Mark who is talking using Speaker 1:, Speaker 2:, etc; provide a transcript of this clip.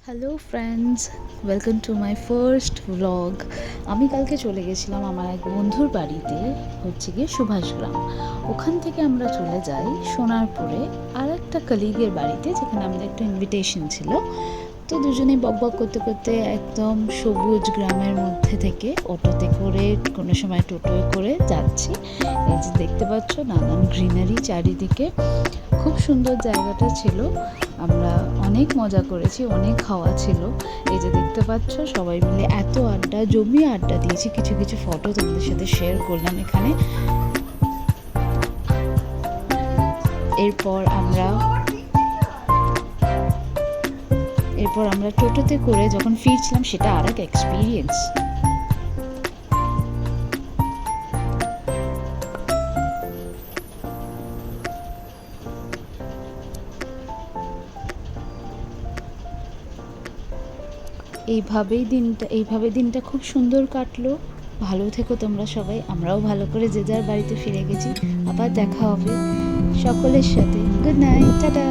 Speaker 1: Hello friends, welcome to my first vlog. আমি কালকে চলে গেছিলাম আমার এক বন্ধুর বাড়িতে, হচ্ছে গিয়ে সুভাষগ্রাম। ওখান থেকে আমরা চলে যাই সোনারপুরে আর একটা কলিগের বাড়িতে, যেখানে আমাদের একটা ইনভিটেশন ছিল। তো দুজনেই বকবক করতে করতে একদম সবুজ গ্রামের মধ্যে থেকে অটোতে করে, কোনো সময় টোটোয় করে যাচ্ছি। এই যে দেখতে পাচ্ছ, নানান গ্রিনারি চারিদিকে, খুব সুন্দর জায়গাটা ছিল। আমরা অনেক মজা করেছি, অনেক খাওয়া ছিল। এই যে দেখতে পাচ্ছ, সবাই মিলে এত আড্ডা, জমিয়ে আড্ডা দিয়েছি। কিছু কিছু ফটো তোমাদের সাথে শেয়ার করলাম এখানে। এরপর আমরা টোটোতে করে যখন ফিরছিলাম, সেটা আর এক এক্সপিরিয়েন্স। এইভাবে দিনটা খুব সুন্দর কাটলো। ভালো থেকো তোমরা সবাই। আমরাও ভালো করে যে যার বাড়িতে ফিরে গেছি। আবার দেখা হবে সকলের সাথে। Good night, tata.